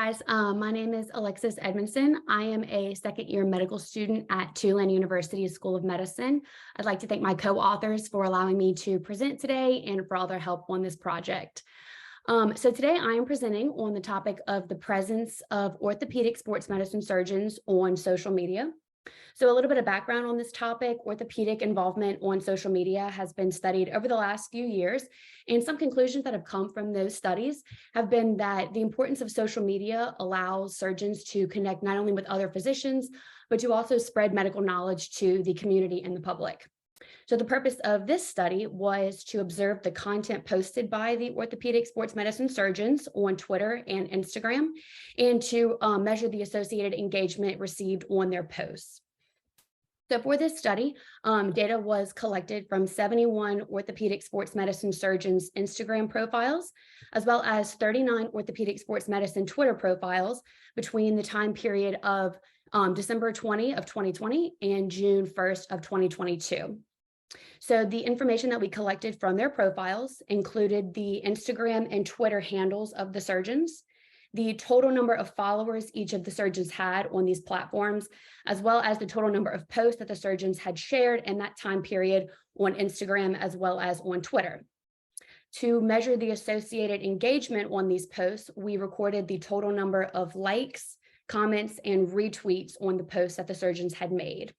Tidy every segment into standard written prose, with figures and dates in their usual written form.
guys. My name is Alexis Edmonson. I am a second-year medical student at Tulane University School of Medicine. I'd like to thank my co-authors for allowing me to present today and for all their help on this project. So today I am presenting on the topic of the presence of orthopedic sports medicine surgeons on social media. So a little bit of background on this topic: orthopedic involvement on social media has been studied over the last few years, and some conclusions that have come from those studies have been that the importance of social media allows surgeons to connect not only with other physicians, but to also spread medical knowledge to the community and the public. So the purpose of this study was to observe the content posted by the orthopedic sports medicine surgeons on Twitter and Instagram, and to measure the associated engagement received on their posts. So for this study, data was collected from 71 orthopedic sports medicine surgeons' Instagram profiles, as well as 39 orthopedic sports medicine Twitter profiles between the time period of December 20 of 2020 and June 1st of 2022. So the information that we collected from their profiles included the Instagram and Twitter handles of the surgeons, the total number of followers each of the surgeons had on these platforms, as well as the total number of posts that the surgeons had shared in that time period on Instagram as well as on Twitter. To measure the associated engagement on these posts, we recorded the total number of likes, comments, and retweets on the posts that the surgeons had made.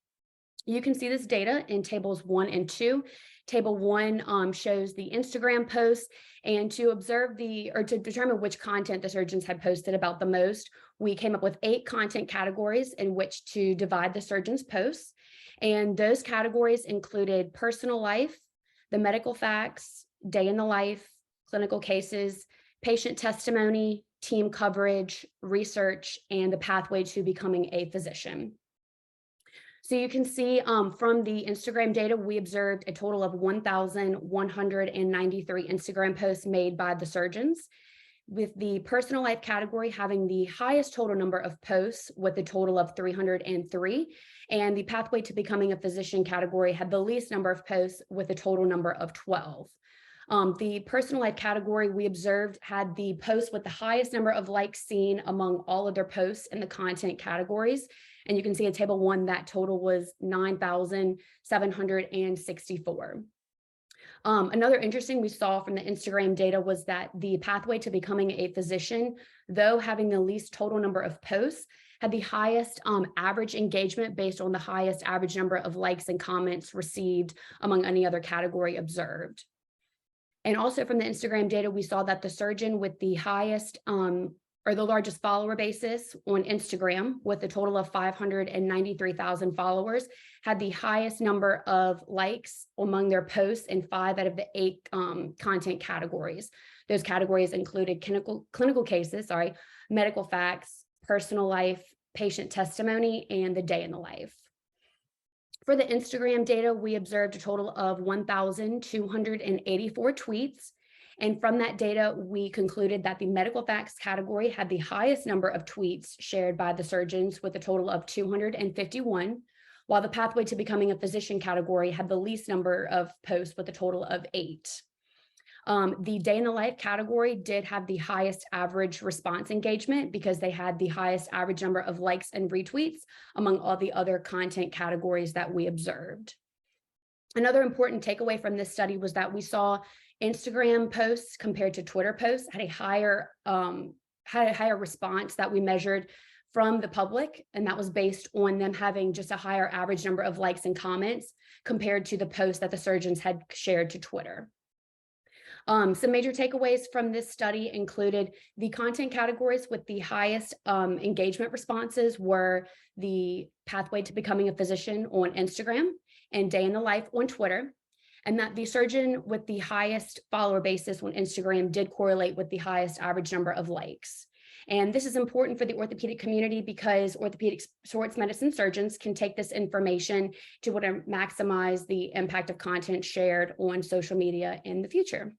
You can see this data in tables 1 and 2. Table 1 shows the Instagram posts, and to determine which content the surgeons had posted about the most, we came up with 8 content categories in which to divide the surgeons' posts. And those categories included personal life, the medical facts, day in the life, clinical cases, patient testimony, team coverage, research, and the pathway to becoming a physician. So you can see from the Instagram data, we observed a total of 1,193 Instagram posts made by the surgeons, with the personal life category having the highest total number of posts with a total of 303, and the pathway to becoming a physician category had the least number of posts with a total number of 12. The personal life category we observed had the post with the highest number of likes seen among all of their posts in the content categories. And you can see in table 1 that total was 9,764. Another interesting we saw from the Instagram data was that the pathway to becoming a physician, though having the least total number of posts, had the highest average engagement based on the highest average number of likes and comments received among any other category observed. And also from the Instagram data, we saw that the surgeon with the highest or the largest follower basis on Instagram, with a total of 593,000 followers, had the highest number of likes among their posts in 5 out of the 8 content categories. Those categories included clinical cases, medical facts, personal life, patient testimony, and the day in the life. For the Instagram data, we observed a total of 1,284 tweets. And from that data, we concluded that the medical facts category had the highest number of tweets shared by the surgeons with a total of 251, while the pathway to becoming a physician category had the least number of posts with a total of 8. The day in the life category did have the highest average response engagement because they had the highest average number of likes and retweets among all the other content categories that we observed. Another important takeaway from this study was that we saw Instagram posts compared to Twitter posts had a higher response that we measured from the public, and that was based on them having just a higher average number of likes and comments compared to the posts that the surgeons had shared to Twitter. Some major takeaways from this study included the content categories with the highest engagement responses were the pathway to becoming a physician on Instagram and day in the life on Twitter, and that the surgeon with the highest follower basis on Instagram did correlate with the highest average number of likes. And this is important for the orthopedic community because orthopedic sports medicine surgeons can take this information to maximize the impact of content shared on social media in the future.